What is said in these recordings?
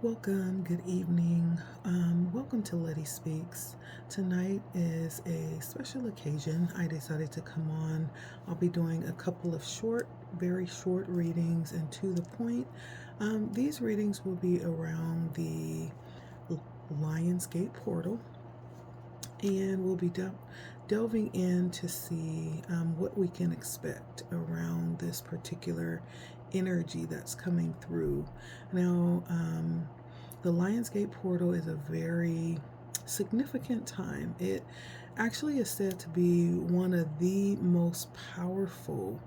Welcome, good evening. Welcome to LettiSpeaks. Tonight is a special occasion. I decided to come on. I'll be doing a couple of very short readings and to the point. These readings will be around the Lionsgate portal, and we'll be delving in to see what we can expect around this particular energy that's coming through. Now, the Lionsgate portal is a very significant time. It actually is said to be one of the most powerful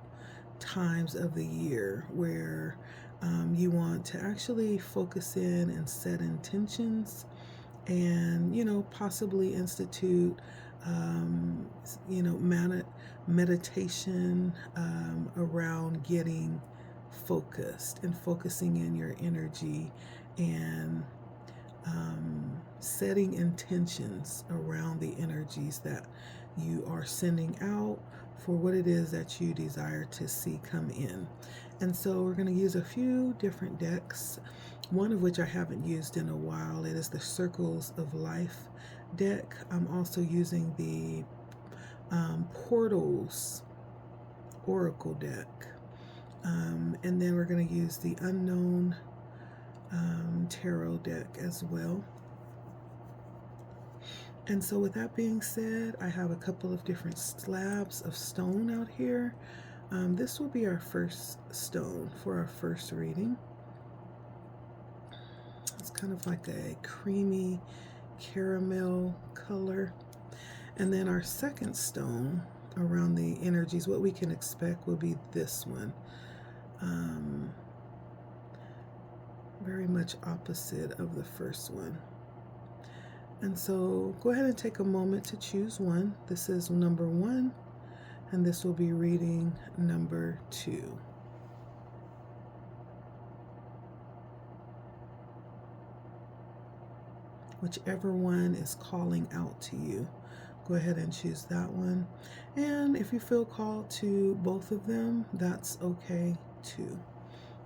times of the year where you want to actually focus in and set intentions and possibly institute meditation around getting focused and focusing in your energy and setting intentions around the energies that you are sending out for what it is that you desire to see come in. And so we're going to use a few different decks, one of which I haven't used in a while. It is the Circles of Life deck. I'm also using the Portals Oracle deck. And then we're going to use the Unknown Tarot deck as well. And so with that being said, I have a couple of different slabs of stone out here. This will be our first stone for our first reading. It's kind of like a creamy caramel color. And then our second stone around the energies, what we can expect will be this one. Very much opposite of the first one. And so go ahead and take a moment to choose one. This is number 1, and this will be reading number 2. Whichever one is calling out to you, go ahead and choose that one. And if you feel called to both of them, that's okay too.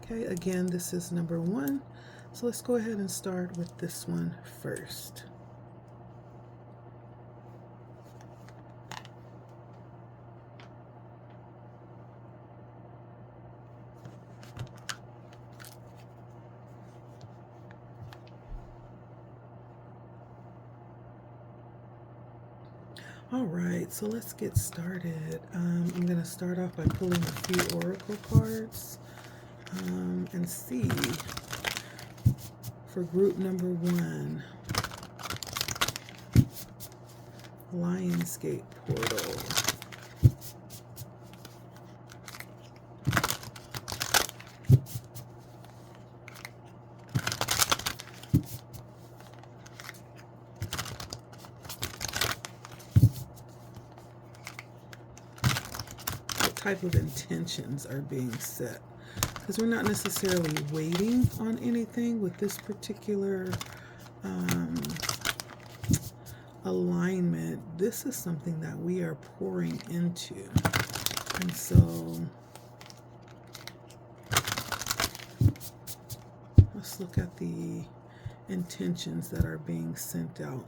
Okay, again, this is number 1. So let's go ahead and start with this one first. All right, so let's get started. I'm going to start off by pulling a few oracle cards and see for group number 1, Lionsgate portal. Type of intentions are being set, because we're not necessarily waiting on anything with this particular alignment. This is something that we are pouring into, and so let's look at the intentions that are being sent out.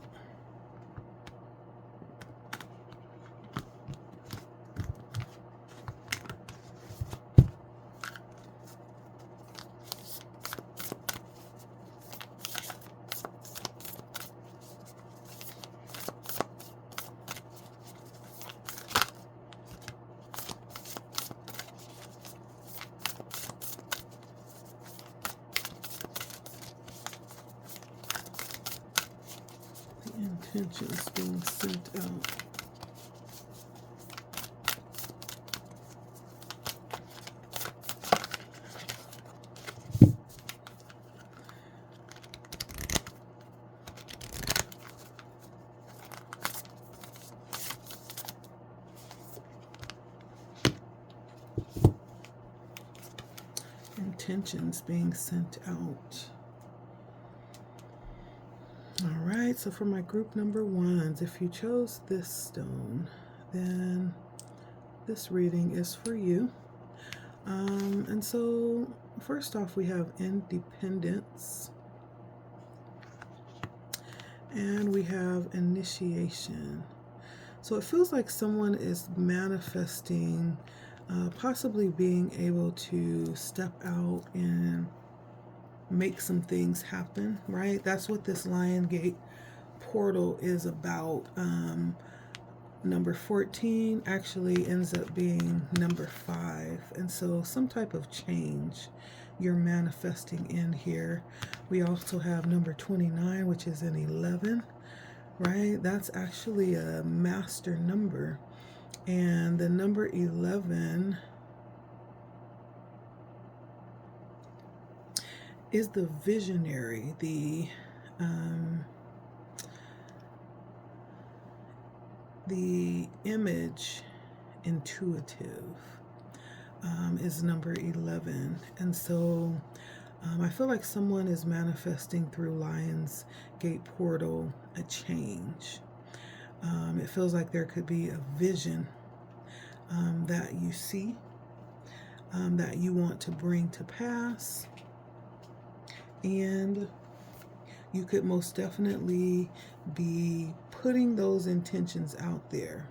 Intentions being sent out. Intentions being sent out. All right, so for my group number 1s, if you chose this stone, then this reading is for you. And so first off, we have independence, And we have initiation. So it feels like someone is manifesting, possibly being able to step out and make some things happen, right? That's what this Lion Gate portal is about. Number 14 actually ends up being number 5. And so some type of change you're manifesting in here. We also have number 29, which is an 11, right? That's actually a master number. And the number 11 is the visionary, the image intuitive is number 11. And so I feel like someone is manifesting through Lion's Gate portal a change. It feels like there could be a vision that you see, that you want to bring to pass. And you could most definitely be putting those intentions out there.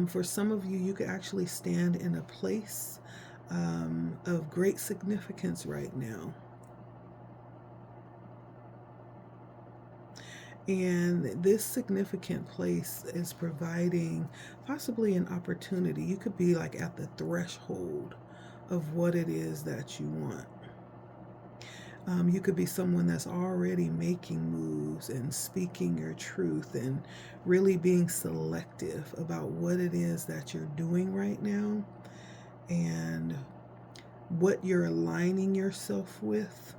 For some of you, you could actually stand in a place of great significance right now. And this significant place is providing possibly an opportunity. You could be like at the threshold of what it is that you want. You could be someone that's already making moves and speaking your truth and really being selective about what it is that you're doing right now and what you're aligning yourself with.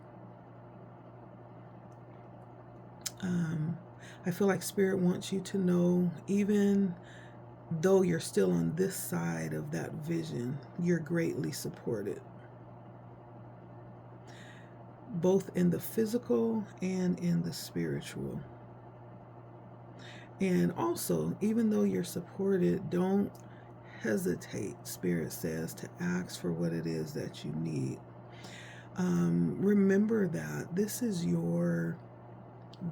I feel like Spirit wants you to know, even though you're still on this side of that vision, you're greatly supported, both in the physical and in the spiritual. And also, even though you're supported, don't hesitate, Spirit says, to ask for what it is that you need. Remember that this is your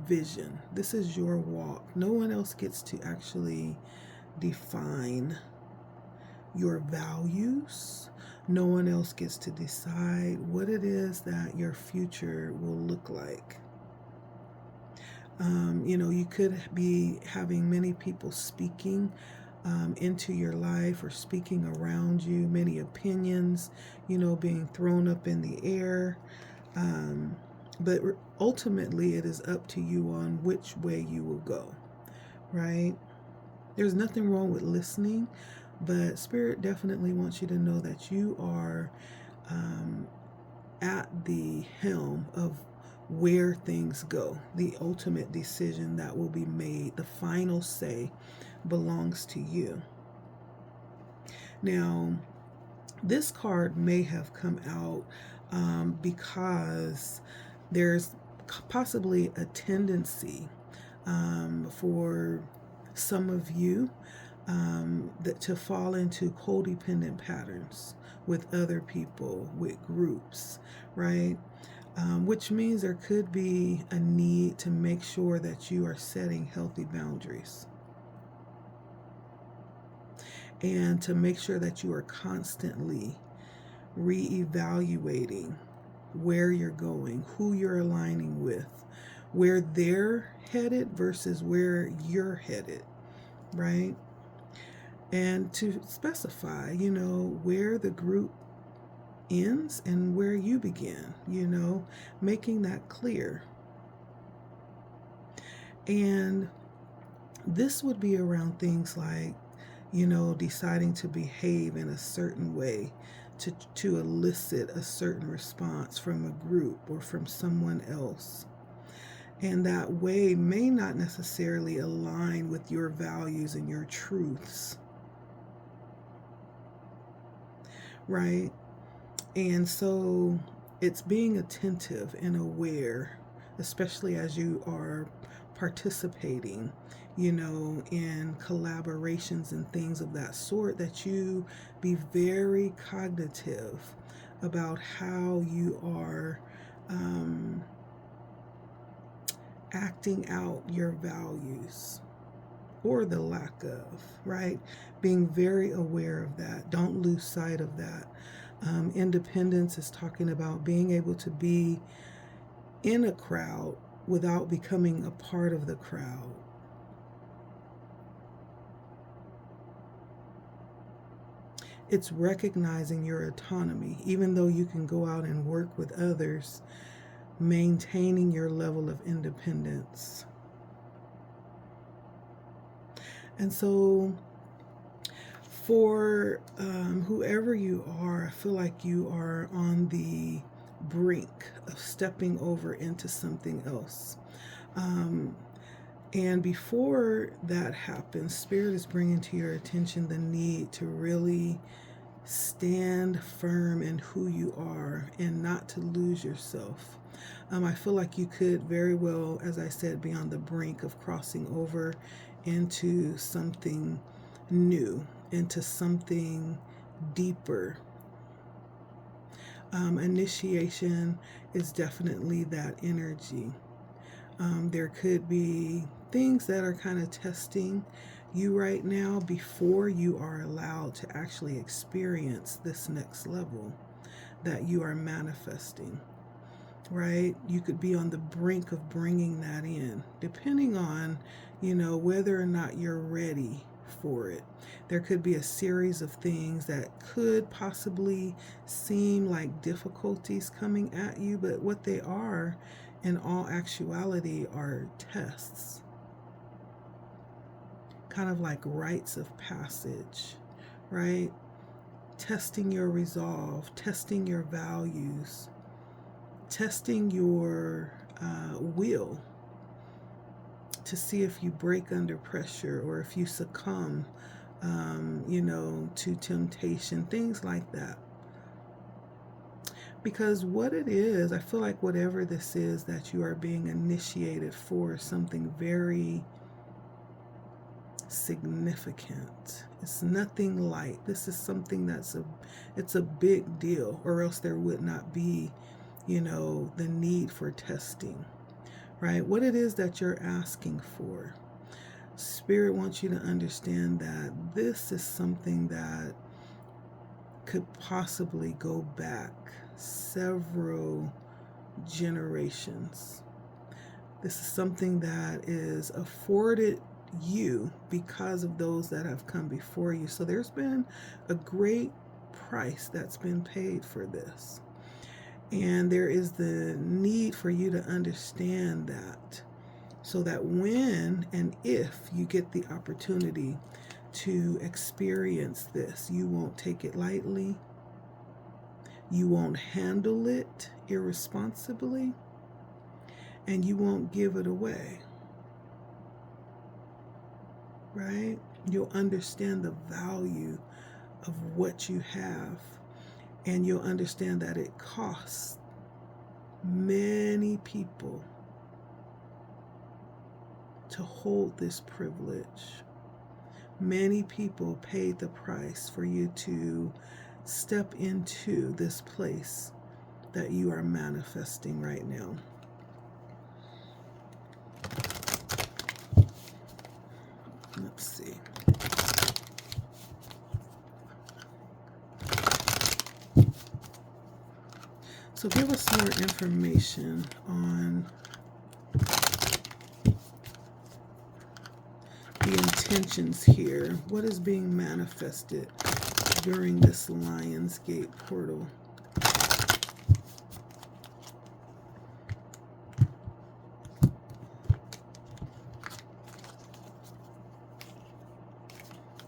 vision. This is your walk. No one else gets to actually define your values. No one else gets to decide what it is that your future will look like. You could be having many people speaking into your life or speaking around you, many opinions, being thrown up in the air. But ultimately, it is up to you on which way you will go, right? There's nothing wrong with listening, but Spirit definitely wants you to know that you are at the helm of where things go. The ultimate decision that will be made, the final say, belongs to you. Now, this card may have come out because there's possibly a tendency for some of you to fall into codependent patterns with other people, with groups, right? Which means there could be a need to make sure that you are setting healthy boundaries and to make sure that you are constantly reevaluating where you're going, who you're aligning with, where they're headed versus where you're headed, right? And to specify, where the group ends and where you begin, making that clear. And this would be around things like, deciding to behave in a certain way to elicit a certain response from a group or from someone else. And that way may not necessarily align with your values and your truths, right? And so it's being attentive and aware, especially as you are participating, in collaborations and things of that sort, that you be very cognitive about how you are acting out your values or the lack of, right? Being very aware of that. Don't lose sight of that. Independence is talking about being able to be in a crowd without becoming a part of the crowd. It's recognizing your autonomy, even though you can go out and work with others, maintaining your level of independence. And so for whoever you are, I feel like you are on the brink of stepping over into something else. And before that happens, Spirit is bringing to your attention the need to really stand firm in who you are and not to lose yourself. I feel like you could very well, as I said, be on the brink of crossing over into something new, into something deeper. Initiation is definitely that energy. There could be things that are kind of testing you right now before you are allowed to actually experience this next level that you are manifesting, right? You could be on the brink of bringing that in, depending on, whether or not you're ready for it. There could be a series of things that could possibly seem like difficulties coming at you, but what they are, in all actuality, are tests. Kind of like rites of passage, right? Testing your resolve, testing your values, testing your will to see if you break under pressure or if you succumb, to temptation, things like that. Because what it is, I feel like whatever this is that you are being initiated for is something very significant. It's nothing light. This is something it's a big deal, or else there would not be, the need for testing, right? What it is that you're asking for. Spirit wants you to understand that this is something that could possibly go back several generations. This is something that is afforded you because of those that have come before you. So there's been a great price that's been paid for this. And there is the need for you to understand that, so that when and if you get the opportunity to experience this, you won't take it lightly. You won't handle it irresponsibly, and you won't give it away, right? You'll understand the value of what you have, and you'll understand that it costs many people to hold this privilege. Many people paid the price for you to step into this place that you are manifesting right now. Let's see. So give us more information on the intentions here. What is being manifested during this Lionsgate portal?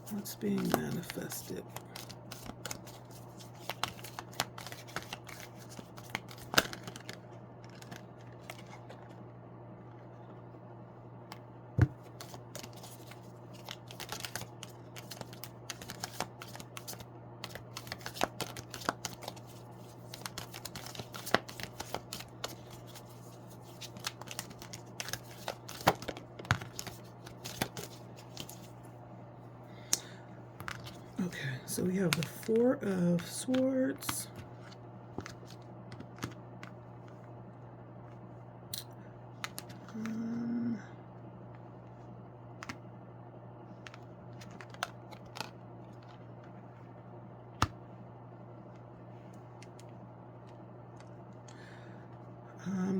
What's being manifested? Okay, so we have the Four of Swords,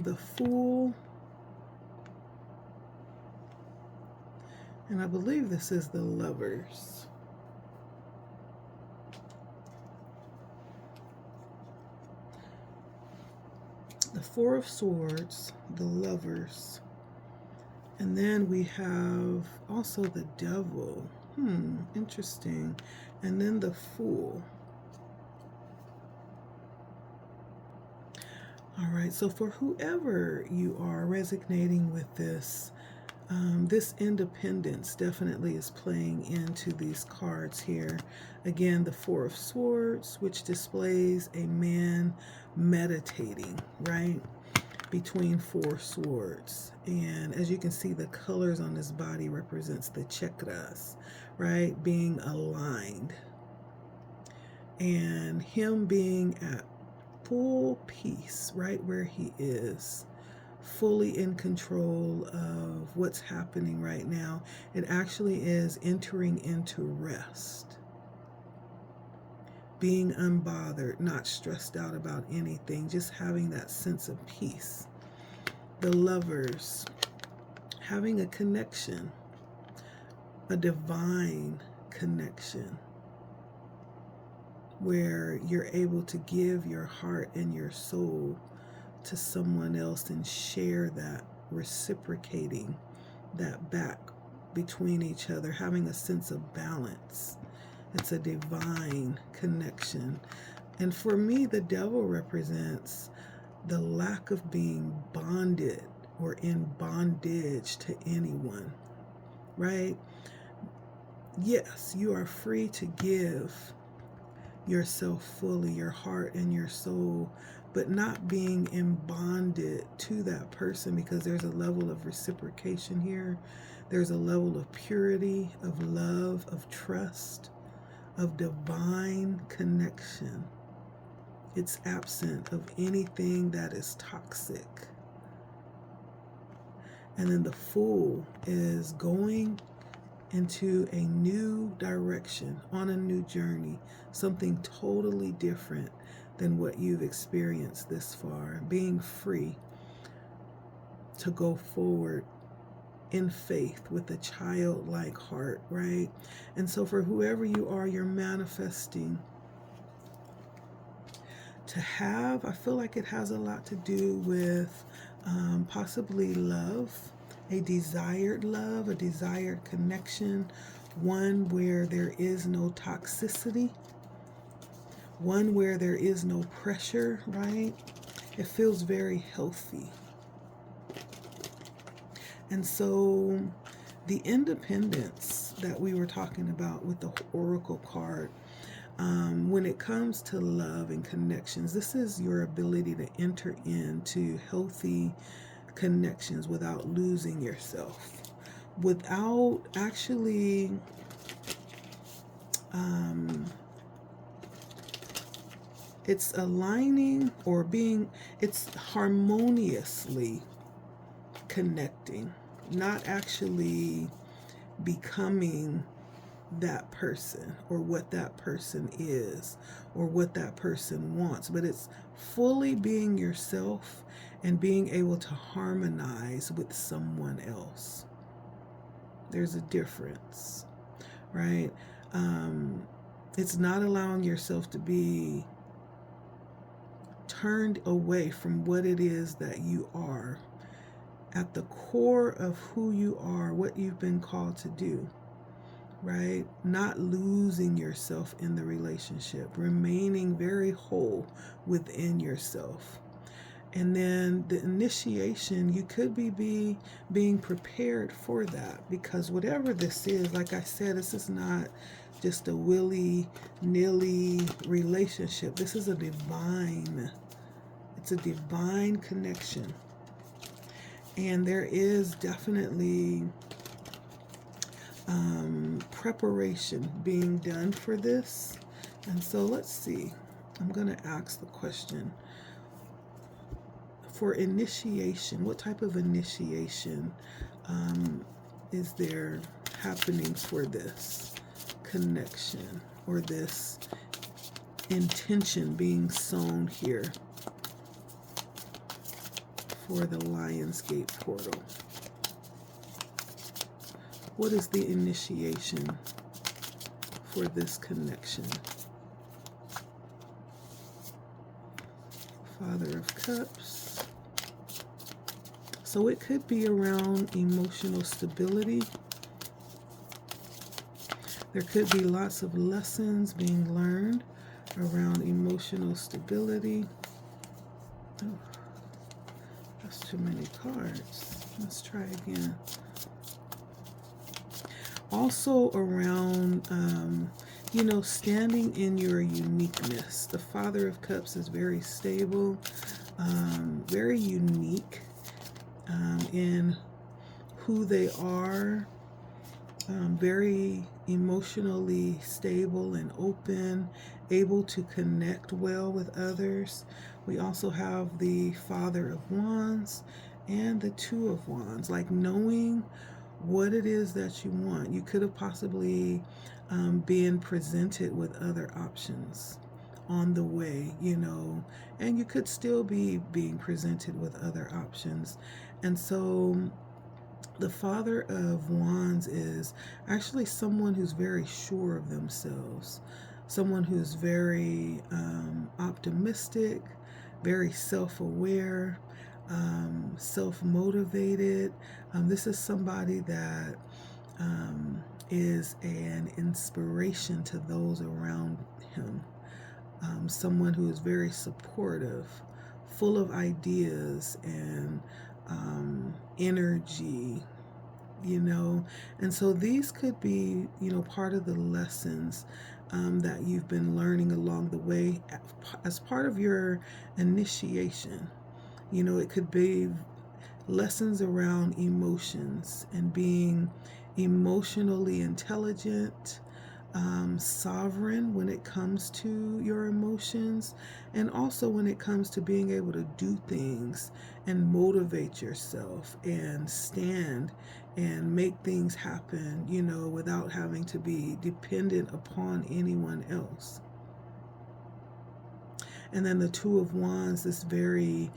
the Fool, and I believe this is the Lovers. The Four of Swords, the Lovers, and then we have also the Devil. Interesting. And then the Fool. All right, so for whoever you are resonating with this, this independence definitely is playing into these cards here. Again, the Four of Swords, which displays a man meditating, right, between four swords. And as you can see, the colors on his body represents the chakras, right, being aligned. And him being at full peace, right where he is, fully in control of what's happening right now. It actually is entering into rest, being unbothered, not stressed out about anything, just having that sense of peace. The Lovers, having a connection, a divine connection, where you're able to give your heart and your soul to someone else and share that, reciprocating that back between each other, having a sense of balance. It's a divine connection. And for me, the Devil represents the lack of being bonded or in bondage to anyone, right? Yes, you are free to give yourself fully, your heart and your soul, but not being in bonded to that person, because there's a level of reciprocation here. There's a level of purity, of love, of trust, of divine connection. It's absent of anything that is toxic. And then the Fool is going into a new direction, on a new journey, something totally different than what you've experienced this far, being free to go forward in faith with a childlike heart, right? And so for whoever you are, you're manifesting to have, I feel like it has a lot to do with possibly love, a desired love, a desired connection, one where there is no toxicity, one where there is no pressure, right? It feels very healthy. And so the independence that we were talking about with the Oracle card, when it comes to love and connections, this is your ability to enter into healthy connections without losing yourself, without actually it's aligning or being, it's harmoniously connecting, not actually becoming that person or what that person is or what that person wants, but it's fully being yourself and being able to harmonize with someone else. There's a difference, right? It's not allowing yourself to be turned away from what it is that you are at the core of who you are, what you've been called to do, right? Not losing yourself in the relationship, remaining very whole within yourself. And then the initiation, you could be being prepared for that, because whatever this is, like I said, this is not just a willy-nilly relationship. This is a divine, it's a divine connection. And there is definitely preparation being done for this. And so let's see. I'm going to ask the question. For initiation, what type of initiation is there happening for this connection or this intention being sown here? for the Lionsgate portal? What is the initiation for this connection? Father of Cups. So it could be around emotional stability. There could be lots of lessons being learned around emotional stability. Oh, that's too many cards. Let's try again. Also around, standing in your uniqueness. The Father of Cups is very stable, very unique in who they are, very emotionally stable and open, able to connect well with others. We also have the Father of Wands and the Two of Wands, like knowing what it is that you want. You could have possibly been presented with other options on the way, and you could still be being presented with other options. And so the Father of Wands is actually someone who's very sure of themselves, someone who's very optimistic, very self-aware, self-motivated. This is somebody that is an inspiration to those around him. Someone who is very supportive, full of ideas and energy, and so these could be, part of the lessons that you've been learning along the way as part of your initiation. It could be lessons around emotions and being emotionally intelligent, sovereign when it comes to your emotions, and also when it comes to being able to do things and motivate yourself and stand and make things happen, without having to be dependent upon anyone else. And then the Two of Wands is very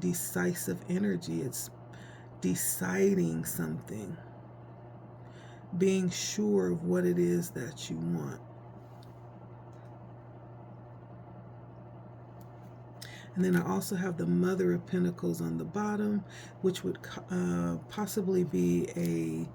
decisive energy. It's deciding something, being sure of what it is that you want. And then I also have the Mother of Pentacles on the bottom, which would possibly be a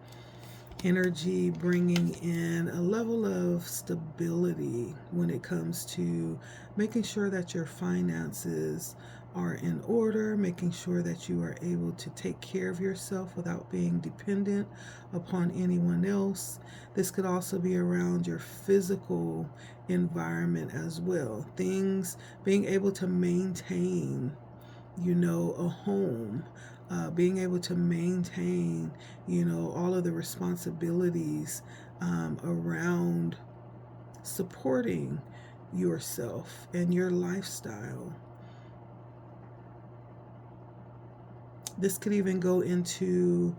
energy bringing in a level of stability when it comes to making sure that your finances are in order, making sure that you are able to take care of yourself without being dependent upon anyone else. This could also be around your physical environment as well. Things, being able to maintain, a home, being able to maintain, all of the responsibilities around supporting yourself and your lifestyle. This could even go into,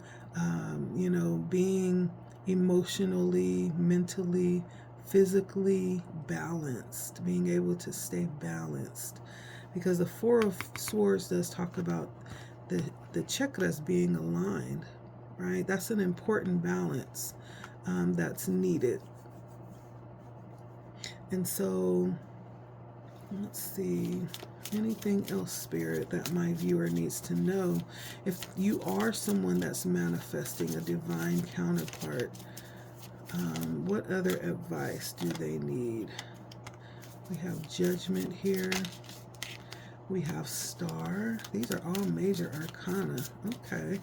being emotionally, mentally, physically balanced, being able to stay balanced. Because the Four of Swords does talk about the chakras being aligned, right? That's an important balance that's needed. And so, let's see, anything else, Spirit, that my viewer needs to know? If you are someone that's manifesting a divine counterpart, what other advice do they need? We have Judgment here. We have Star. These are all major arcana. Okay.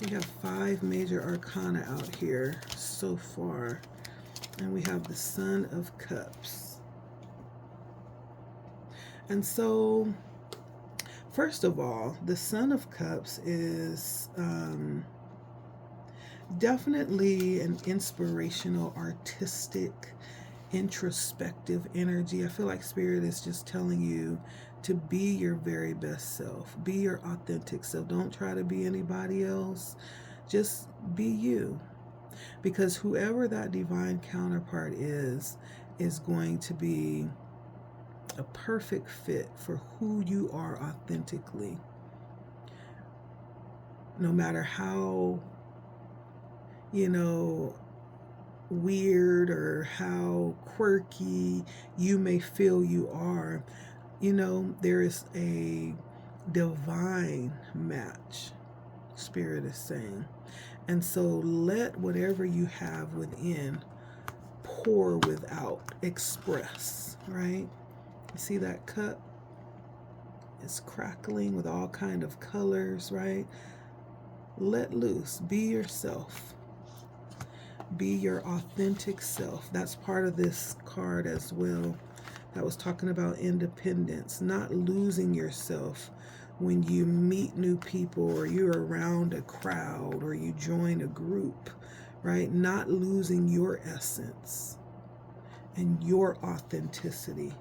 We have 5 major arcana out here so far. And we have the Son of Cups. And so, first of all, the Son of Cups is definitely an inspirational, artistic, introspective energy. I feel like Spirit is just telling you to be your very best self. Be your authentic self. Don't try to be anybody else. Just be you. Because whoever that divine counterpart is going to be a perfect fit for who you are authentically. No matter how, weird or how quirky you may feel you are, there is a divine match, Spirit is saying. And so let whatever you have within pour without, express, right? You see that cup? It's crackling with all kind of colors, right? Let loose. Be yourself. Be your authentic self. That's part of this card as well. That was talking about independence, not losing yourself when you meet new people or you're around a crowd or you join a group, right? Not losing your essence and your authenticity,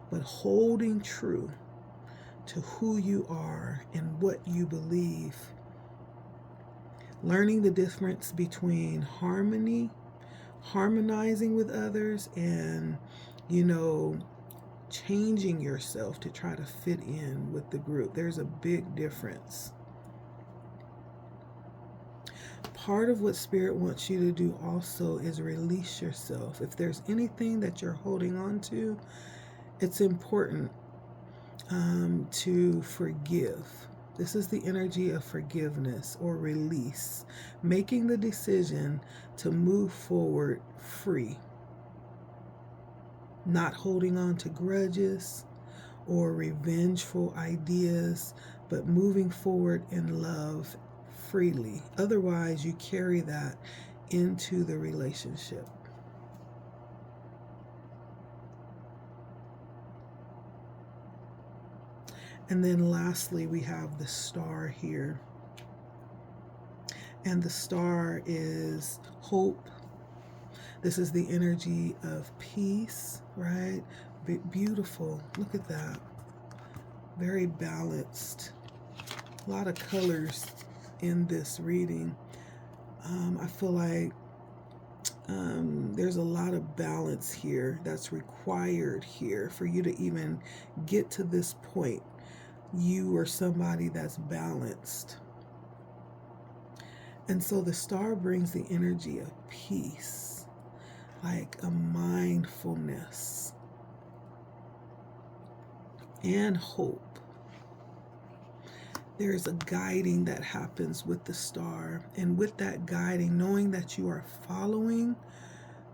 but holding true to who you are and what you believe. Learning the difference between harmonizing with others, and, changing yourself to try to fit in with the group. There's a big difference. Part of what Spirit wants you to do also is release yourself. If there's anything that you're holding on to, it's important to forgive. This is the energy of forgiveness or release, making the decision to move forward free, not holding on to grudges or revengeful ideas, but moving forward in love freely. Otherwise, you carry that into the relationship. And then lastly, we have the star here. And the star is hope. This is the energy of peace, right? Beautiful. Look at that. Very balanced. A lot of colors in this reading. I feel like there's a lot of balance here that's required here for you to even get to this point. You are somebody that's balanced. And so the star brings the energy of peace, like a mindfulness and hope. There's a guiding that happens with the star. And with that guiding, knowing that you are following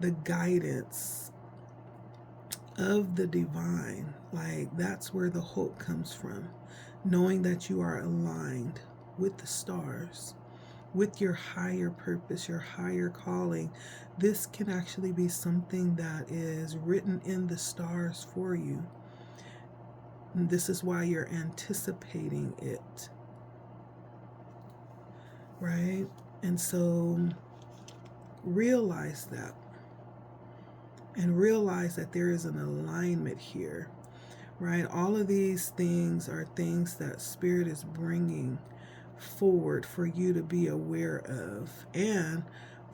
the guidance of the divine, like that's where the hope comes from. Knowing that you are aligned with the stars, with your higher purpose, your higher calling. This can actually be something that is written in the stars for you. And this is why you're anticipating it, right? And so realize that. And realize that there is an alignment here, right? All of these things are things that Spirit is bringing forward for you to be aware of and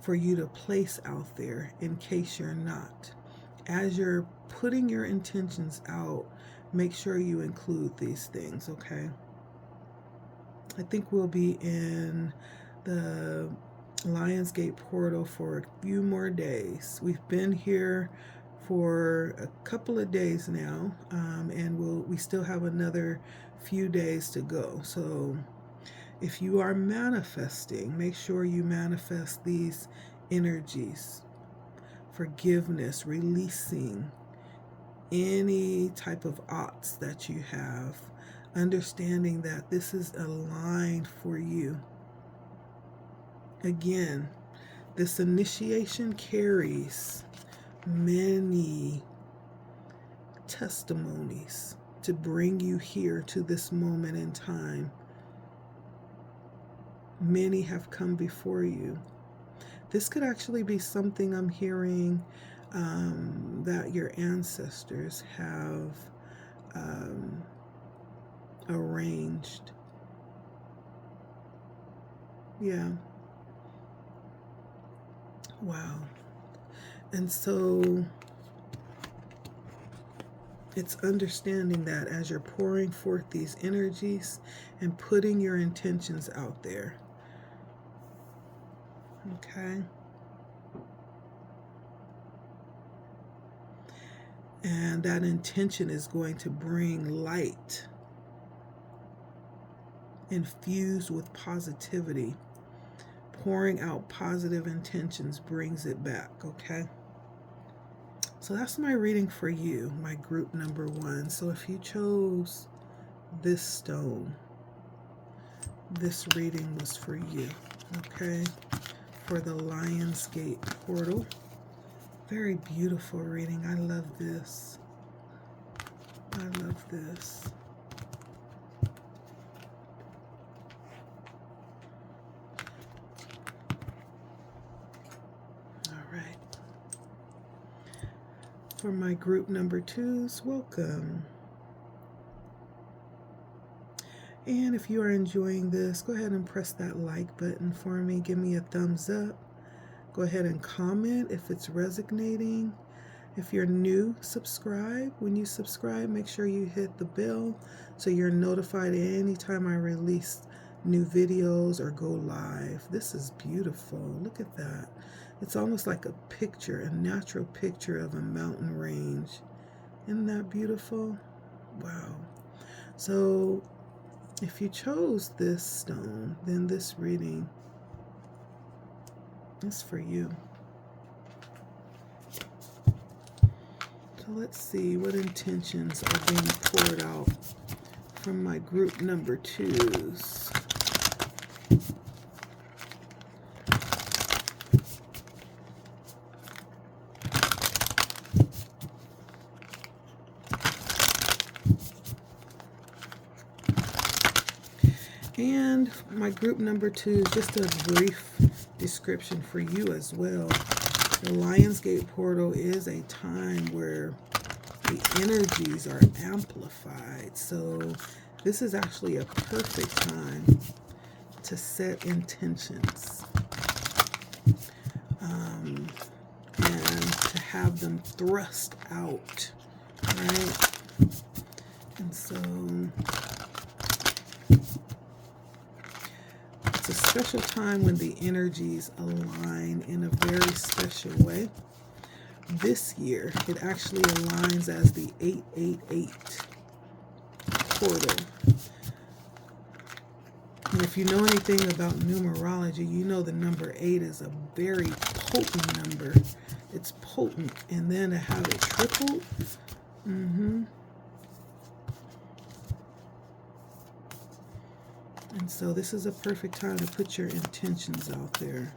for you to place out there in case you're not. As you're putting your intentions out, make sure you include these things, okay? I think we'll be in the Lionsgate portal for a few more days. We've been here for a couple of days now, and we still have another few days to go. So if you are manifesting, make sure you manifest these energies. Forgiveness, releasing any type of oughts that you have, understanding that this is aligned for you. Again, this initiation carries many testimonies to bring you here to this moment in time. Many have come before you. This could actually be something I'm hearing that your ancestors have arranged. Yeah. Wow. And so It's understanding that as you're pouring forth these energies and putting your intentions out there. Okay? And that intention is going to bring light infused with positivity. Pouring out positive intentions brings it back, okay? So that's my reading for you, my group number 1. So if you chose this stone, this reading was for you, okay? For the Lion's Gate portal. Very beautiful reading. I love this. I love this. All right. For my group number 2s, welcome. And if you are enjoying this, go ahead and press that like button for me. Give me a thumbs up. Go ahead and comment if it's resonating. If you're new, subscribe. When you subscribe, make sure you hit the bell so you're notified anytime I release new videos or go live. This is beautiful. Look at that. It's almost like a picture, a natural picture of a mountain range. Isn't that beautiful? Wow. So if you chose this stone, then this reading is for you. So let's see what intentions are being poured out from my group number 2s. And my group number 2, just a brief description for you as well. The Lion's Gate portal is a time where the energies are amplified. So this is actually a perfect time to set intentions and to have them thrust out, right? And so it's a special time when the energies align in a very special way. This year, it actually aligns as the 888 portal. And if you know anything about numerology, you know the number 8 is a very potent number. It's potent. And then to have it tripled, and so this is a perfect time to put your intentions out there.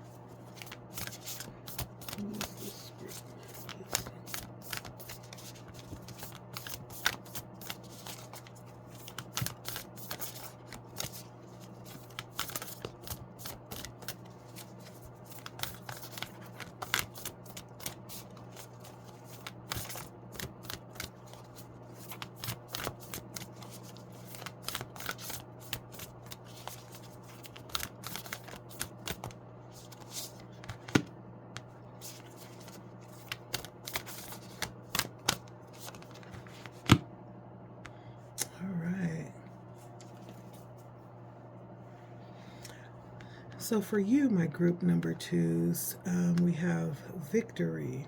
So for you, my group number 2s, we have victory,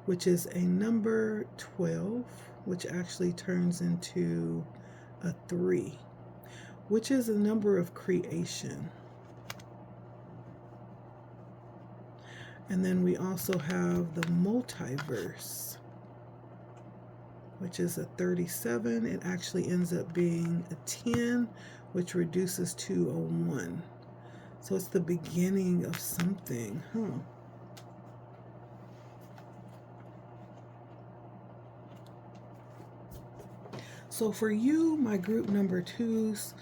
which is a number 12, which actually turns into a 3, which is a number of creation. And then we also have the multiverse, which is a 37. It actually ends up being a 10, which reduces to a 1. So it's the beginning of something, So for you, my group number 2s,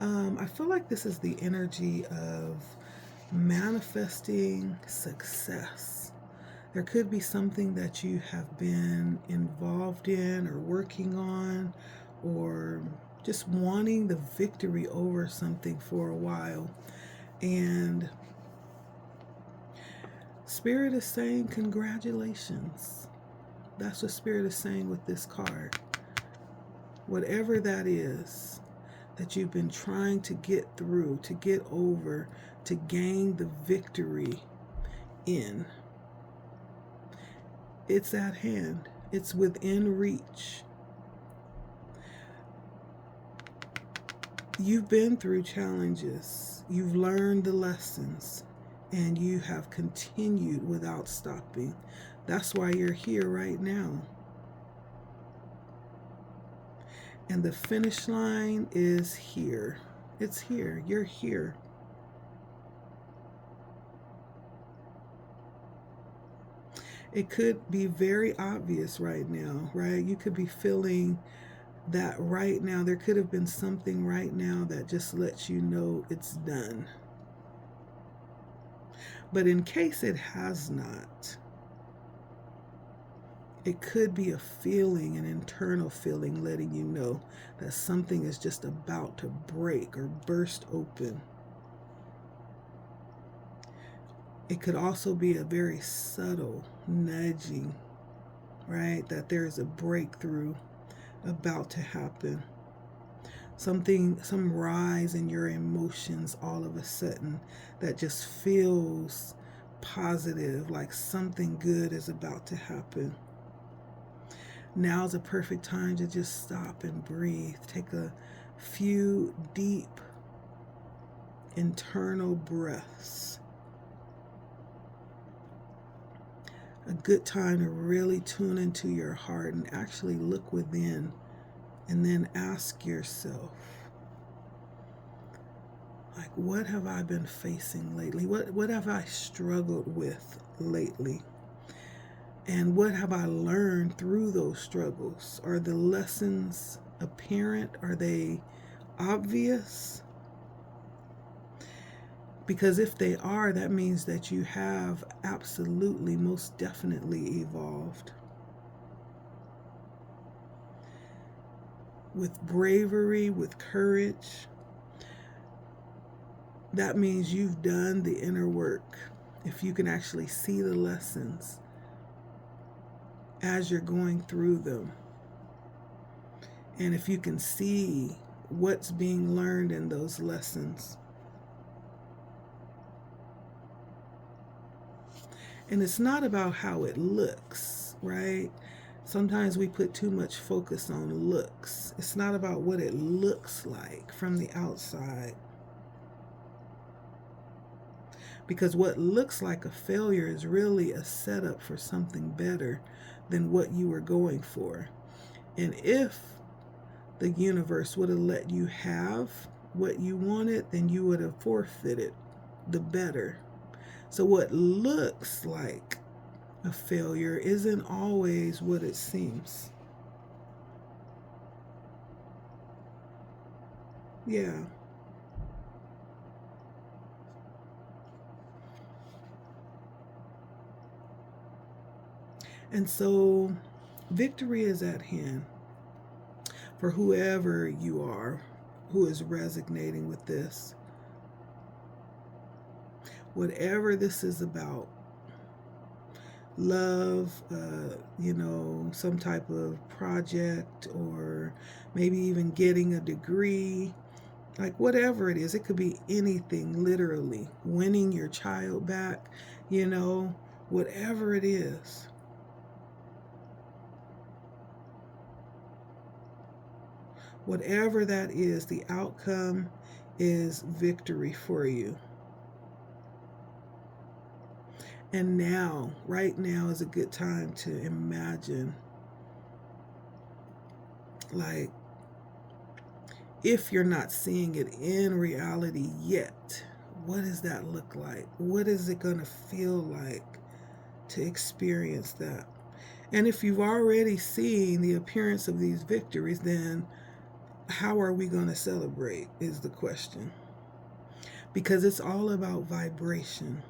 I feel like this is the energy of manifesting success. There could be something that you have been involved in or working on, or just wanting the victory over something for a while. And Spirit is saying congratulations. That's what Spirit is saying with this card. Whatever that is that you've been trying to get through, to get over, to gain the victory in, it's at hand. It's within reach. You've been through challenges. You've learned the lessons, and you have continued without stopping. That's why you're here right now. And the finish line is here. It's here. You're here. It could be very obvious right now, right? You could be feeling that right now. There could have been something right now that just lets you know it's done. But in case it has not, it could be a feeling, an internal feeling letting you know that something is just about to break or burst open. It could also be a very subtle nudging, right? That there is a breakthrough about to happen. Some rise in your emotions all of a sudden that just feels positive, like something good is about to happen. Now's a perfect time to just stop and breathe. Take a few deep internal breaths. A good time to really tune into your heart and actually look within, and then ask yourself, like, what have I been facing lately? What have I struggled with lately? And what have I learned through those struggles? Are the lessons apparent? Are they obvious? Because if they are, that means that you have absolutely, most definitely evolved. With bravery, with courage, that means you've done the inner work. If you can actually see the lessons as you're going through them, and if you can see what's being learned in those lessons. And it's not about how it looks, right? Sometimes we put too much focus on looks. It's not about what it looks like from the outside. Because what looks like a failure is really a setup for something better than what you were going for. And if the universe would have let you have what you wanted, then you would have forfeited the better. So what looks like a failure isn't always what it seems. Yeah. And so victory is at hand for whoever you are who is resonating with this. Whatever this is about, love, some type of project, or maybe even getting a degree, like whatever it is, it could be anything, literally, winning your child back, whatever it is. Whatever that is, the outcome is victory for you. And now, right now is a good time to imagine, like, if you're not seeing it in reality yet, what does that look like? What is it going to feel like to experience that? And if you've already seen the appearance of these victories, then how are we going to celebrate is the question. Because it's all about vibration.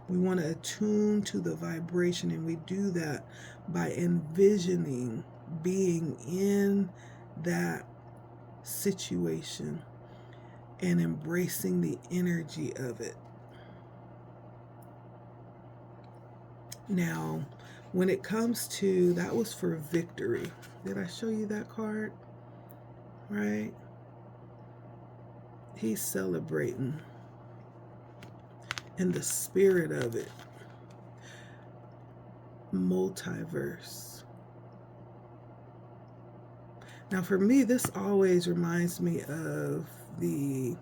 We want to attune to the vibration, and we do that by envisioning being in that situation and embracing the energy of it. Now, when it comes to, that was for victory. Did I show you that card? Right? He's celebrating in the spirit of it. Multiverse. Now for me, this always reminds me of the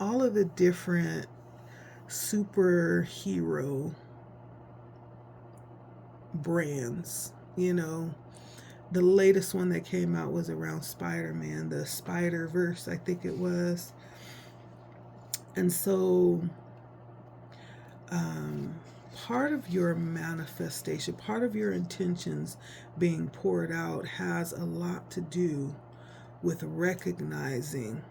all of the different superhero brands. You know, the latest one that came out was around Spider-Man, the Spider-Verse, I think it was. And so part of your manifestation, part of your intentions being poured out has a lot to do with recognizing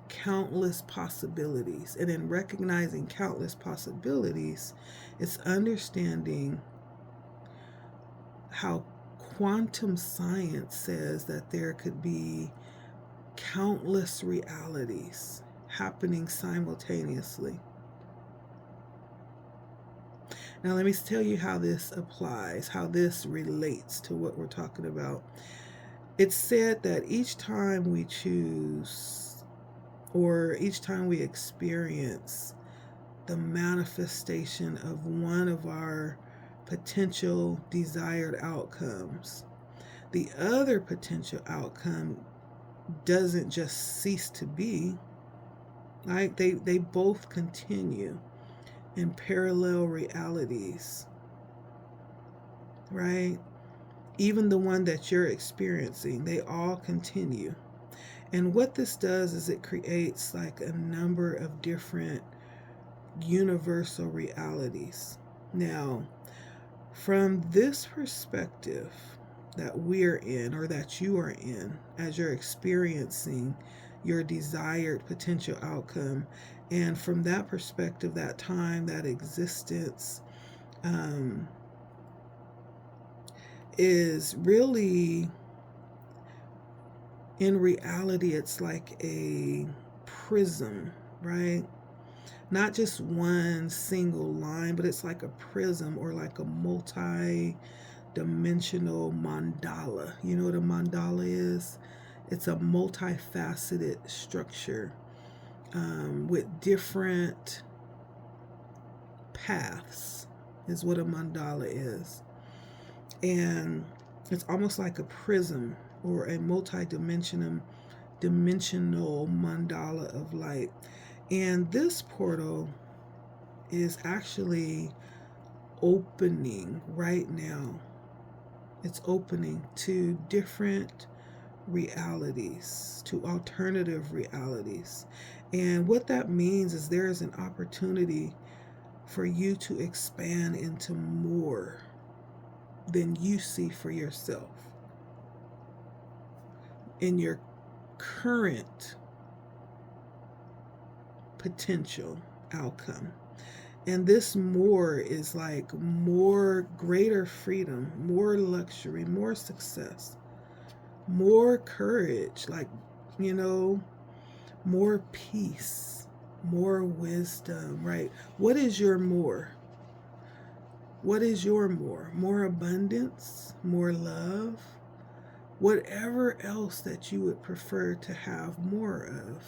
countless possibilities. And in recognizing countless possibilities, it's understanding how quantum science says that there could be countless realities happening simultaneously. Now, let me tell you how this applies, how this relates to what we're talking about. It's said that each time we choose, or each time we experience the manifestation of one of our potential desired outcomes, the other potential outcome doesn't just cease to be, right? They both continue in parallel realities, right? Even the one that you're experiencing, they all continue. And what this does is it creates like a number of different universal realities. Now, from this perspective that we're in, or that you are in, as you're experiencing your desired potential outcome, and from that perspective, that time, that existence, is really, in reality, it's like a prism, right? Not just one single line, but it's like a prism, or like a multi-dimensional mandala. You know what a mandala is? It's a multifaceted structure with different paths, is what a mandala is. And it's almost like a prism, or a multi-dimensional mandala of light. And this portal is actually opening right now. It's opening to different realities, to alternative realities. And what that means is there is an opportunity for you to expand into more than you see for yourself in your current potential outcome. And this more is like more greater freedom, more luxury, more success, more courage, like, you know, more peace, more wisdom, right? What is your more? What is your more? More abundance, more love, whatever else that you would prefer to have more of.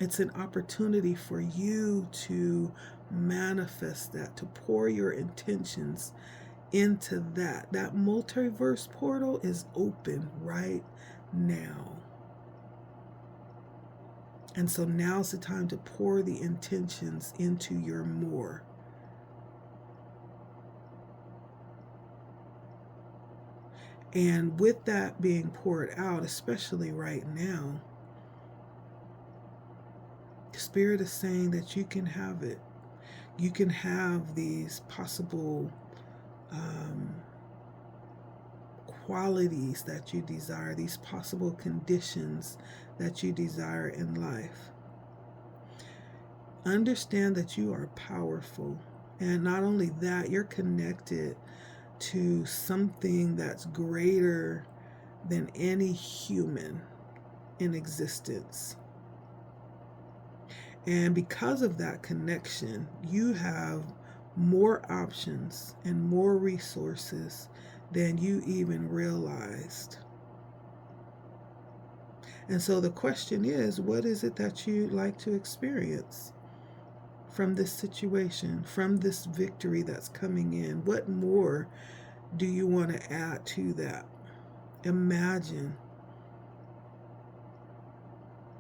It's an opportunity for you to manifest that, to pour your intentions into that. That multiverse portal is open right now. And so now's the time to pour the intentions into your more. And with that being poured out, especially right now, Spirit is saying that you can have it. You can have these possible qualities that you desire, these possible conditions that you desire in life. Understand that you are powerful. And not only that, you're connected to something that's greater than any human in existence. And because of that connection, you have more options and more resources than you even realized. And so the question is, what is it that you'd like to experience from this situation, from this victory that's coming in? What more do you want to add to that? Imagine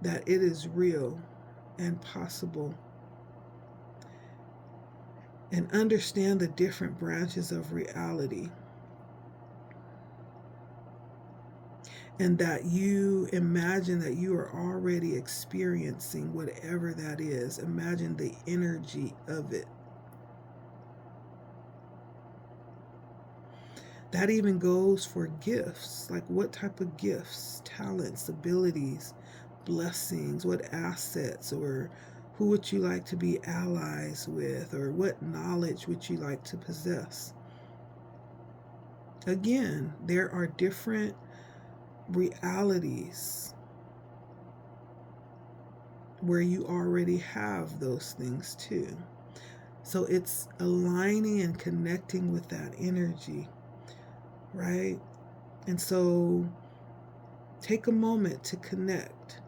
that it is real and possible. And understand the different branches of reality. And that you imagine that you are already experiencing whatever that is. Imagine the energy of it. That even goes for gifts. Like what type of gifts, talents, abilities, blessings, what assets, or who would you like to be allies with, or what knowledge would you like to possess? Again, there are different realities where you already have those things too. So it's aligning and connecting with that energy, right? And so take a moment to connect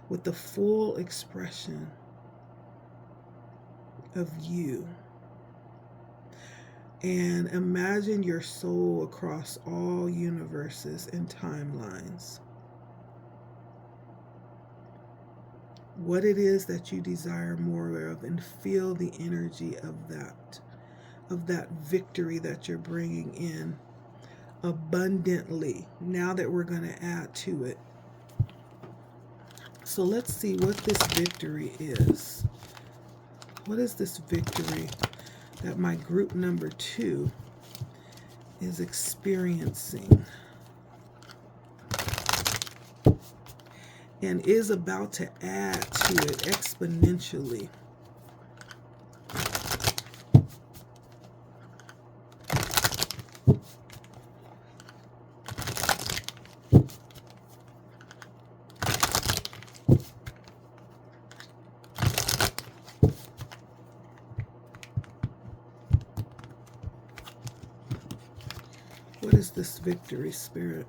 with the full expression of you. And imagine your soul across all universes and timelines. What it is that you desire more of, and feel the energy of that victory that you're bringing in abundantly. Now that we're going to add to it. So let's see what this victory is. What is this victory that my group number 2 is experiencing and is about to add to it exponentially? What is this victory, Spirit?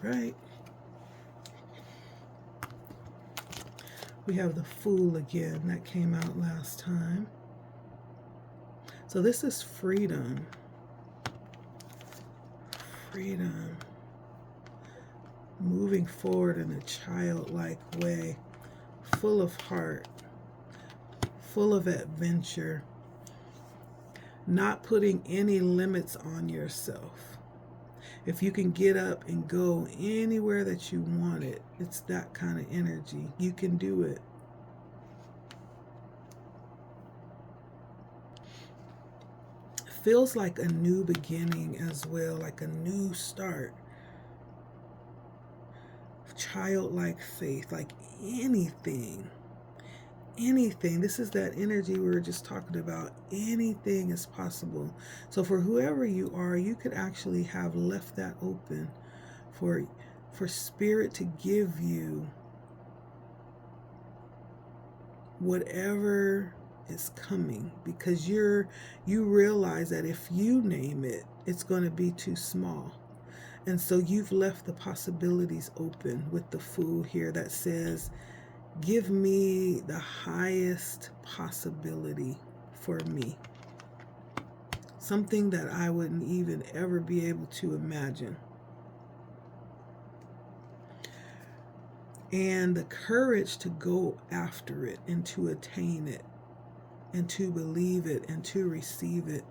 Right. We have the Fool again that came out last time. So this is freedom. Freedom. Moving forward in a childlike way, full of heart, full of adventure, not putting any limits on yourself. If you can get up and go anywhere that you want it, it's that kind of energy. You can do it. Feels like a new beginning as well, like a new start. Childlike faith, like anything. This is that energy we were just talking about. Anything is possible. So for whoever you are, you could actually have left that open for Spirit to give you whatever is coming, because you realize that if you name it, it's going to be too small. And so you've left the possibilities open with the Fool here that says, give me the highest possibility for me. Something that I wouldn't even ever be able to imagine. And the courage to go after it and to attain it and to believe it and to receive it.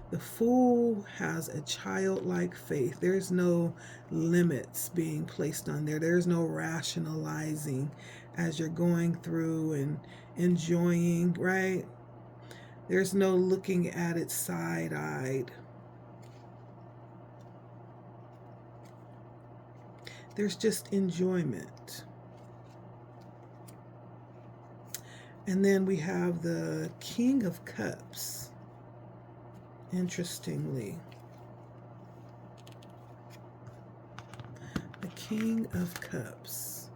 The Fool has a childlike faith. There's no limits being placed on there. There's no rationalizing as you're going through and enjoying, right? There's no looking at it side-eyed. There's just enjoyment. And then we have the King of Cups. Interestingly, the King of Cups.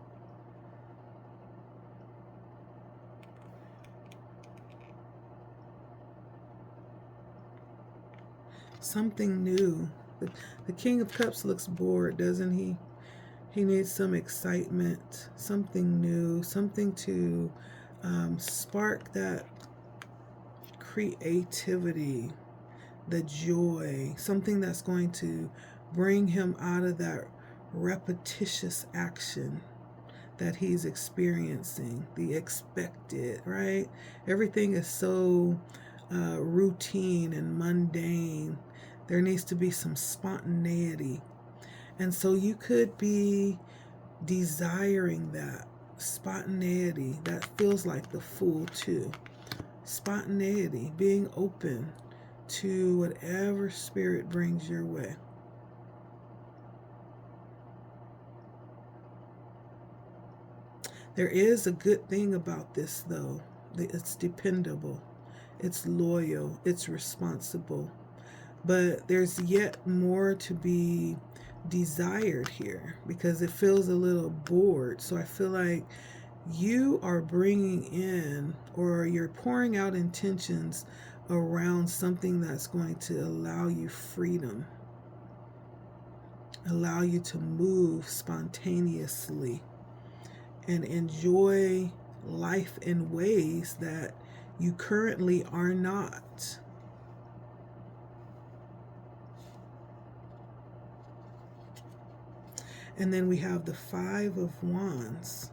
Something new. The King of Cups looks bored, doesn't he? He needs some excitement, something new, something to spark that creativity, the joy, something that's going to bring him out of that repetitious action that he's experiencing, the expected, right? Everything is so routine and mundane. There needs to be some spontaneity. And so you could be desiring that spontaneity. That feels like the Fool too. Spontaneity, being open to whatever spirit brings your way. There is a good thing about this, though. It's dependable, it's loyal, it's responsible. But there's yet more to be desired here because it feels a little bored. So I feel like you are bringing in, or you're pouring out intentions around something that's going to allow you freedom, allow you to move spontaneously and enjoy life in ways that you currently are not. And then we have the Five of Wands.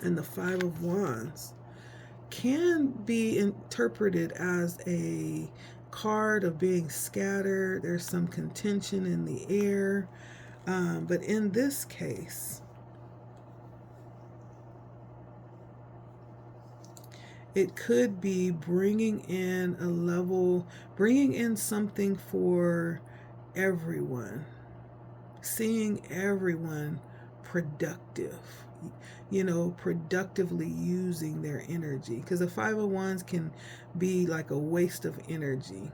And the Five of Wands can be interpreted as a card of being scattered. There's some contention in the air. But in this case, it could be bringing in something for everyone, seeing everyone productive, productively using their energy. Because the Five of Wands can be like a waste of energy.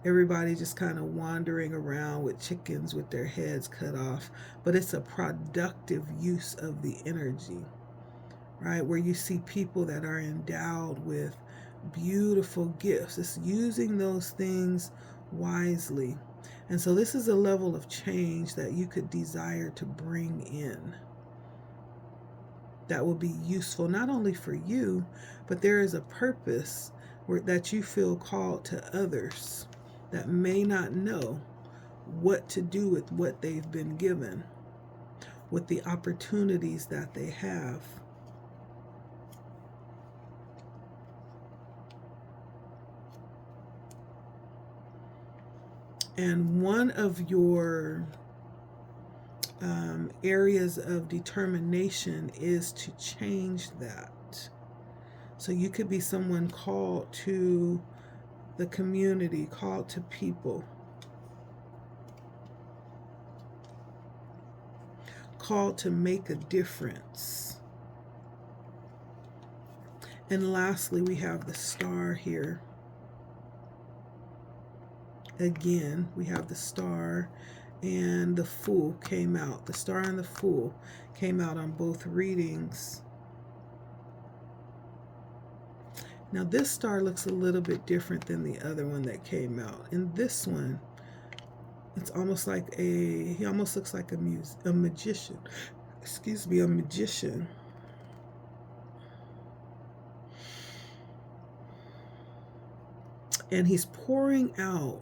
Everybody just kind of wandering around with chickens with their heads cut off. But it's a productive use of the energy, right? Where you see people that are endowed with beautiful gifts. It's using those things wisely. And so this is a level of change that you could desire to bring in that will be useful not only for you, but there is a purpose that you feel called to others that may not know what to do with what they've been given, with the opportunities that they have. And one of your areas of determination is to change that. So you could be someone called to the community, called to people, called to make a difference. And lastly, we have the Star here. Again, we have the Star and the Fool came out. The Star and the Fool came out on both readings. Now this star looks a little bit different than the other one that came out. In this one, it's almost like he almost looks like a magician. Excuse me, a magician. And he's pouring out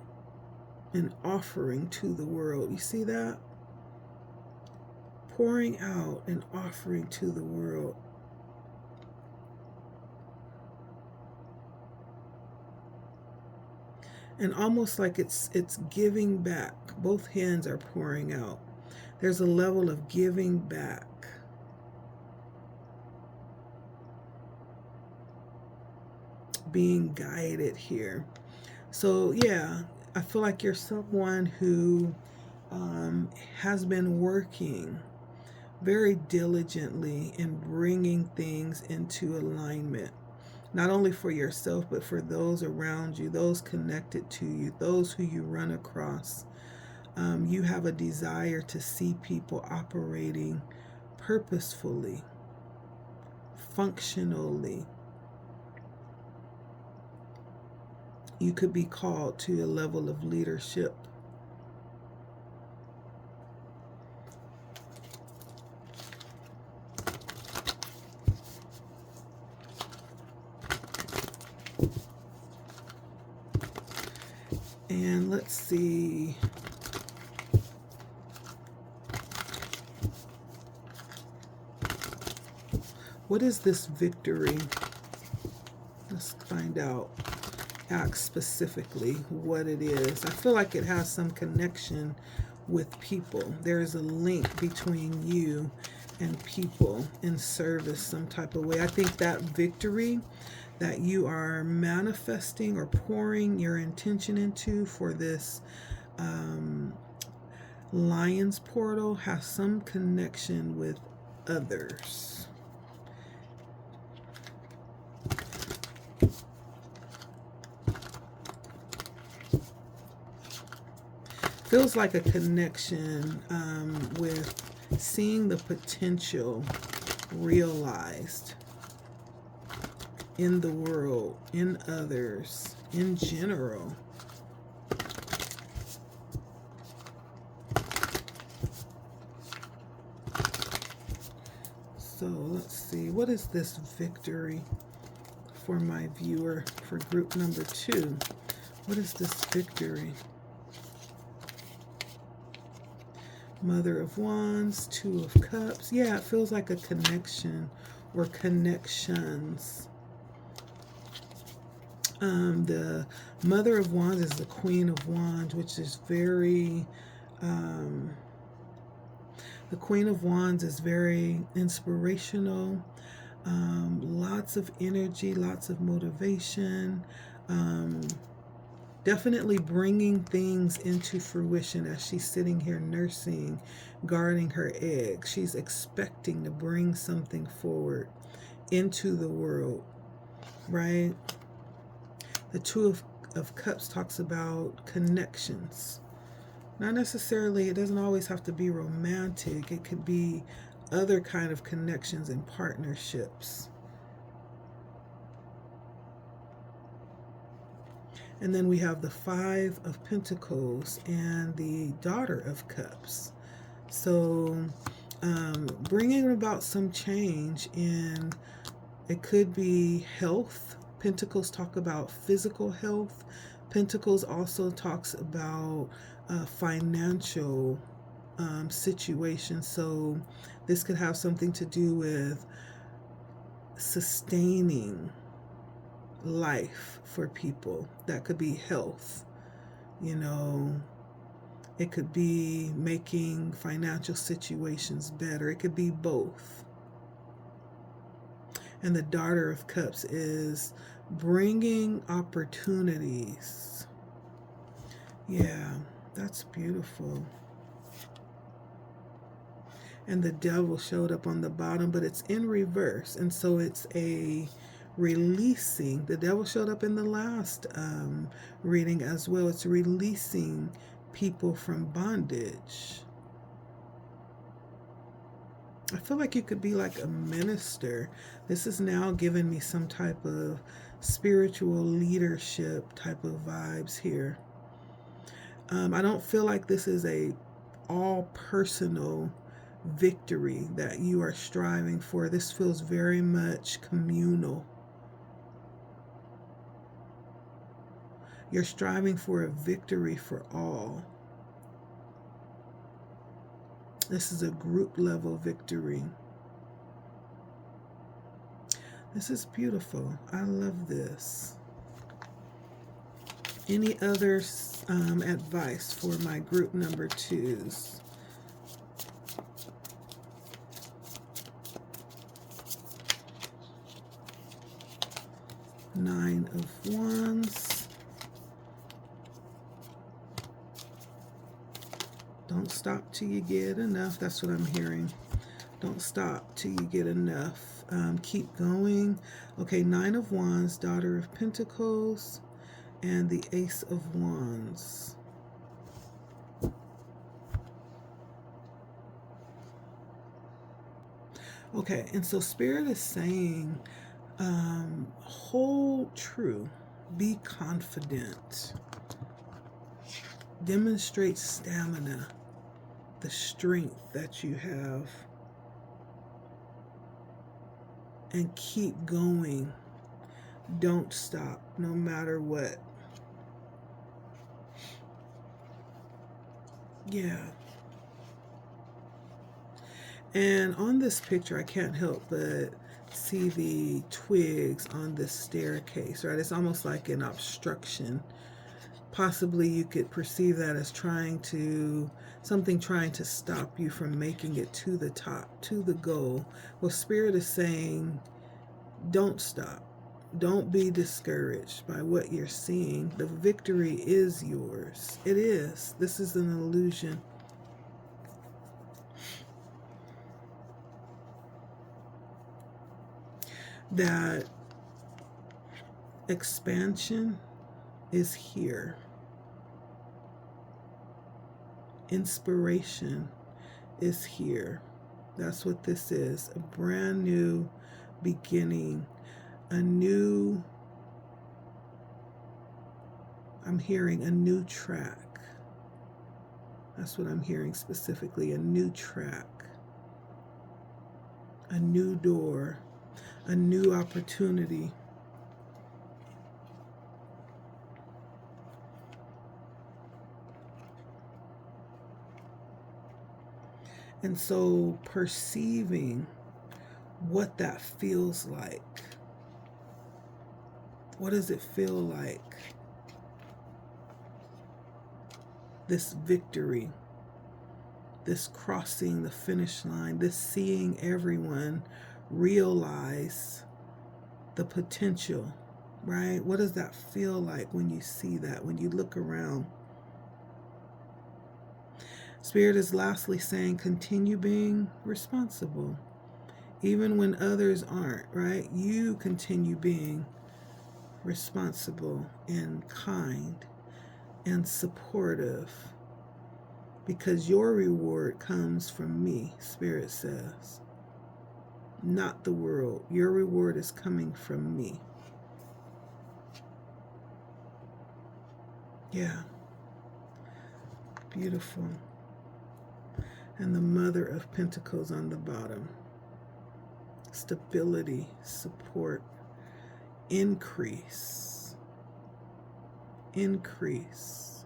an offering to the world. You see that? Pouring out an offering to the world. And almost like it's giving back. Both hands are pouring out. There's a level of giving back. Being guided here. So yeah, I feel like you're someone who has been working very diligently in bringing things into alignment. not only for yourself, but for those around you, those connected to you, those who you run across. You have a desire to see people operating purposefully, functionally. You could be called to a level of leadership. And let's see. What is this victory? Let's find out. Ask specifically what it is. I feel like it has some connection with people. There's a link between you and people in service some type of way. I think that victory that you are manifesting or pouring your intention into for this Lion's portal has some connection with others. Feels like a connection with seeing the potential realized in the world, in others, in general. So let's see, what is this victory for my viewer for group number 2? What is this victory? Mother of Wands, Two of Cups. Yeah, it feels like a connection or connections. The Mother of Wands is the Queen of Wands, which is very, the Queen of Wands is very inspirational, lots of energy, lots of motivation, definitely bringing things into fruition as she's sitting here nursing, guarding her eggs. She's expecting to bring something forward into the world, right? The Two of Cups talks about connections. Not necessarily, it doesn't always have to be romantic. It could be other kind of connections and partnerships. And then we have the Five of Pentacles and the Daughter of Cups. So bringing about some change in, it could be health. Pentacles talk about physical health. Pentacles also talks about financial situations. So this could have something to do with sustaining life for people. That could be health, you know. It could be making financial situations better. It could be both. And the Daughter of Cups is bringing opportunities. Yeah, that's beautiful. And the Devil showed up on the bottom, but it's in reverse. And so it's a releasing. The Devil showed up in the last reading as well. It's releasing people from bondage. I feel like you could be like a minister. This is now giving me some type of spiritual leadership type of vibes here. I don't feel like this is a all personal victory that you are striving for. This feels very much communal. You're striving for a victory for all. This is a group level victory. This is beautiful. I love this. Any other advice for my group number 2s? Nine of Wands. Don't stop till you get enough. That's what I'm hearing. Don't stop till you get enough. Keep going. Okay, Nine of Wands, Daughter of Pentacles, and the Ace of Wands. Okay, and so Spirit is saying, hold true, be confident, demonstrate stamina, the strength that you have, and keep going. Don't stop, no matter what. Yeah. And on this picture, I can't help but see the twigs on this staircase, right? It's almost like an obstruction. Possibly you could perceive that as something trying to stop you from making it to the top, to the goal. Well, Spirit is saying, don't stop. Don't be discouraged by what you're seeing. The victory is yours. It is. This is an illusion. That expansion is here. Inspiration is here. That's what this is. A brand new beginning. I'm hearing a new track. That's what I'm hearing specifically. A new track. A new door. A new opportunity. And so perceiving what that feels like. What does it feel like? This victory, this crossing the finish line, this seeing everyone realize the potential, right? What does that feel like when you see that, when you look around? Spirit is lastly saying, continue being responsible, even when others aren't, right? You continue being responsible and kind and supportive, because your reward comes from me, Spirit says, not the world. Your reward is coming from me. Yeah. Beautiful. And the Mother of Pentacles on the bottom. Stability, support, increase. Increase.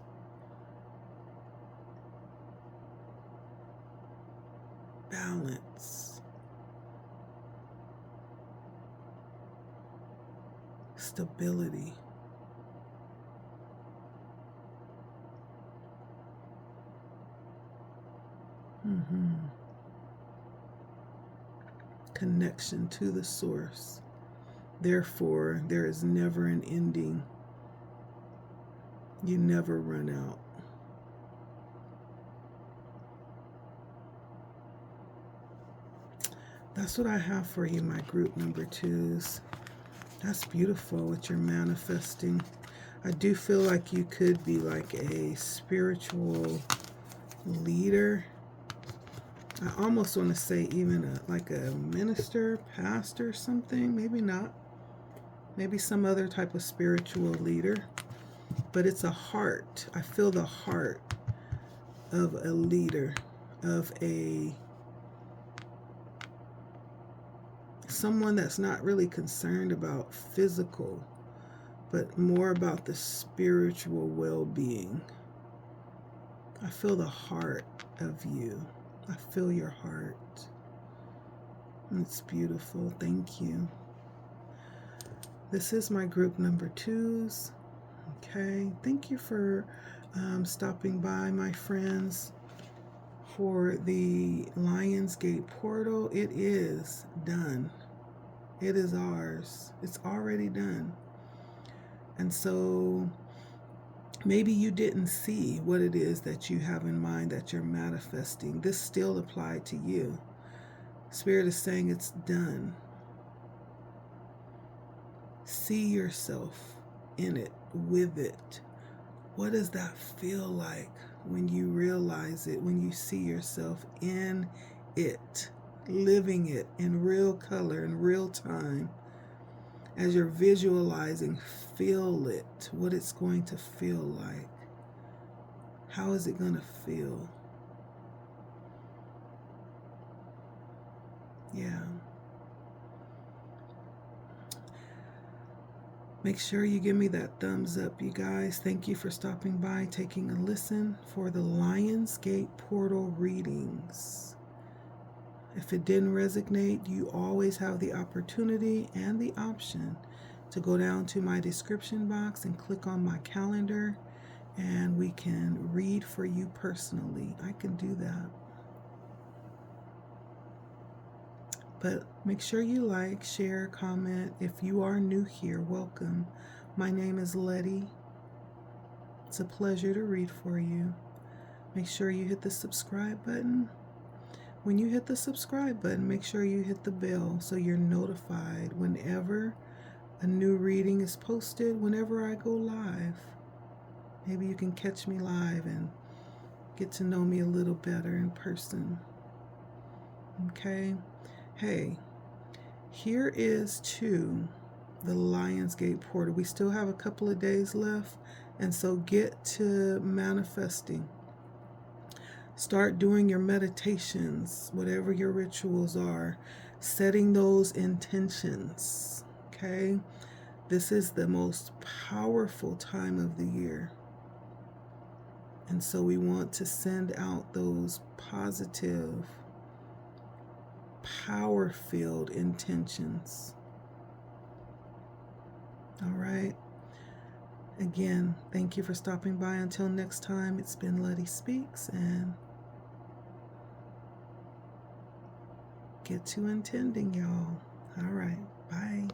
Balance. Stability. Connection to the source. Therefore, there is never an ending. You never run out. That's what I have for you, my group number 2s. That's beautiful what you're manifesting. I do feel like you could be like a spiritual leader. I almost want to say even like a minister, pastor, something. Maybe not. Maybe some other type of spiritual leader. But it's a heart. I feel the heart of a leader, of someone that's not really concerned about physical, but more about the spiritual well-being. I feel the heart of you. I feel your heart. It's beautiful. Thank you. This is my group number 2s. Okay. Thank you for stopping by, my friends, for the Lionsgate portal. It is done. It is ours. It's already done. And so maybe you didn't see what it is that you have in mind that you're manifesting. This still applied to you. Spirit is saying it's done. See yourself in it, with it. What does that feel like when you realize it, when you see yourself in it, living it in real color, in real time? As you're visualizing, feel it, what it's going to feel like. How is it going to feel? Yeah. Make sure you give me that thumbs up, you guys. Thank you for stopping by, taking a listen for the Lionsgate Portal readings. If it didn't resonate, you always have the opportunity and the option to go down to my description box and click on my calendar, and we can read for you personally. I can do that. But make sure you like, share, comment. If you are new here, welcome. My name is Letty. It's a pleasure to read for you. Make sure you hit the subscribe button. When you hit the subscribe button, make sure you hit the bell so you're notified whenever a new reading is posted, whenever I go live. Maybe you can catch me live and get to know me a little better in person. Okay? Hey, here is to the Lionsgate Portal. We still have a couple of days left, and so get to manifesting. Start doing your meditations, whatever your rituals are, setting those intentions, okay? This is the most powerful time of the year. And so we want to send out those positive, power-filled intentions. All right. Again, thank you for stopping by. Until next time, it's been LettiSpeaks, and get to intending, y'all. All right. Bye.